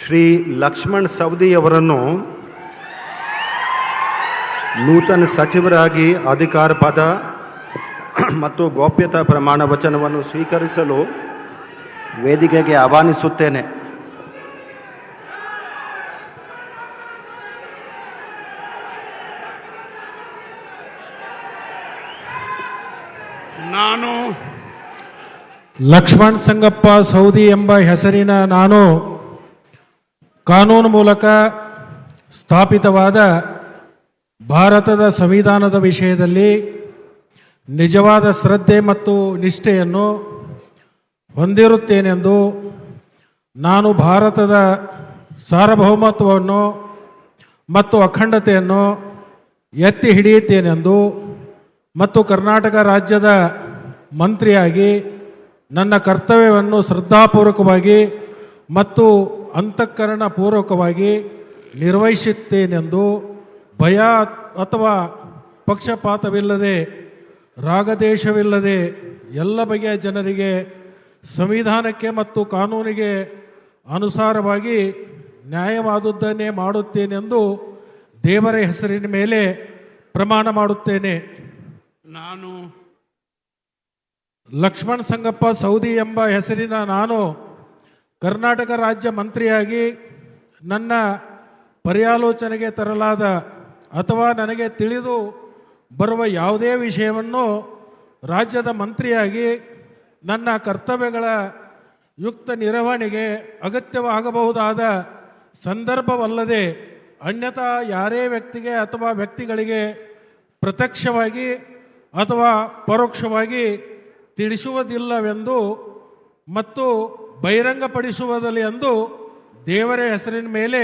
ಶ್ರೀ ಲಕ್ಷ್ಮಣ್ ಸವದಿ ಅವರನ್ನು ನೂತನ ಸಚಿವರಾಗಿ ಅಧಿಕಾರ ಪದ ಮತ್ತು ಗೌಪ್ಯತಾ ಪ್ರಮಾಣ ವಚನವನ್ನು ಸ್ವೀಕರಿಸಲು ವೇದಿಕೆಗೆ ಆಹ್ವಾನಿಸುತ್ತೇನೆ. ನಾನು ಲಕ್ಷ್ಮಣ್ ಸಂಗಪ್ಪ ಸೌದಿ ಎಂಬ ಹೆಸರಿನ ನಾನು ಕಾನೂನು ಮೂಲಕ ಸ್ಥಾಪಿತವಾದ ಭಾರತದ ಸಂವಿಧಾನದ ವಿಷಯದಲ್ಲಿ ನಿಜವಾದ ಶ್ರದ್ಧೆ ಮತ್ತು ನಿಷ್ಠೆಯನ್ನು ಹೊಂದಿರುತ್ತೇನೆಂದು, ನಾನು ಭಾರತದ ಸಾರ್ವಭೌಮತ್ವವನ್ನು ಮತ್ತು ಅಖಂಡತೆಯನ್ನು ಎತ್ತಿ ಹಿಡಿಯುತ್ತೇನೆಂದು ಮತ್ತು ಕರ್ನಾಟಕ ರಾಜ್ಯದ ಮಂತ್ರಿಯಾಗಿ ನನ್ನ ಕರ್ತವ್ಯವನ್ನು ಶ್ರದ್ಧಾಪೂರ್ವಕವಾಗಿ ಮತ್ತು ಅಂತಃಕರಣಪೂರ್ವಕವಾಗಿ ನಿರ್ವಹಿಸುತ್ತೇನೆಂದು ಭಯ ಅಥವಾ ಪಕ್ಷಪಾತವಿಲ್ಲದೆ ರಾಗದೇಶವಿಲ್ಲದೆ ಎಲ್ಲ ಬಗೆಯ ಜನರಿಗೆ ಸಂವಿಧಾನಕ್ಕೆ ಮತ್ತು ಕಾನೂನಿಗೆ ಅನುಸಾರವಾಗಿ ನ್ಯಾಯವಾದುದನ್ನೇ ಮಾಡುತ್ತೇನೆಂದು ದೇವರ ಹೆಸರಿನ ಮೇಲೆ ಪ್ರಮಾಣ ಮಾಡುತ್ತೇನೆ. ನಾನು ಲಕ್ಷ್ಮಣ್ ಸಂಗಪ್ಪ ಸೌದಿ ಎಂಬ ಹೆಸರಿನ ನಾನು ಕರ್ನಾಟಕ ರಾಜ್ಯ ಮಂತ್ರಿಯಾಗಿ ನನ್ನ ಪರ್ಯಾಲೋಚನೆಗೆ ತರಲಾದ ಅಥವಾ ನನಗೆ ತಿಳಿದು ಬರುವ ಯಾವುದೇ ವಿಷಯವನ್ನು ರಾಜ್ಯದ ಮಂತ್ರಿಯಾಗಿ ನನ್ನ ಕರ್ತವ್ಯಗಳ ಯುಕ್ತ ನಿರ್ವಹಣೆಗೆ ಅಗತ್ಯವಾಗಬಹುದಾದ ಸಂದರ್ಭವಲ್ಲದೆ ಅನ್ಯಥಾ ಯಾರೇ ವ್ಯಕ್ತಿಗೆ ಅಥವಾ ವ್ಯಕ್ತಿಗಳಿಗೆ ಪ್ರತ್ಯಕ್ಷವಾಗಿ ಅಥವಾ ಪರೋಕ್ಷವಾಗಿ ತಿಳಿಸುವುದಿಲ್ಲವೆಂದು ಮತ್ತು ಬಹಿರಂಗಪಡಿಸುವುದಿಲ್ಲ ಎಂದು ದೇವರ ಹೆಸರಿನ ಮೇಲೆ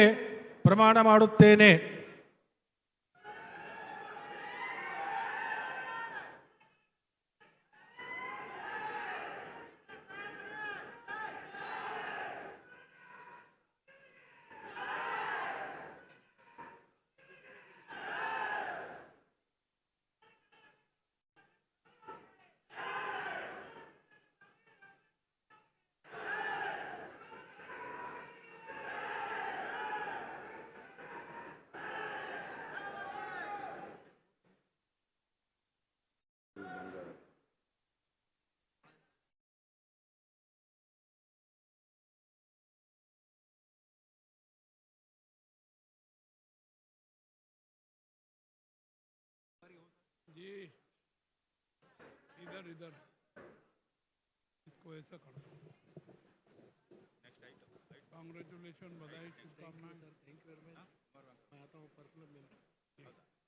ಪ್ರಮಾಣ ಮಾಡುತ್ತೇನೆ. जी इधर इधर इसको ऐसा कर दो. कांग्रेचुलेशन, बधाई, शुभकामनाएं. Thank you very much. मैं आता हूँ पर्सनल मिलने.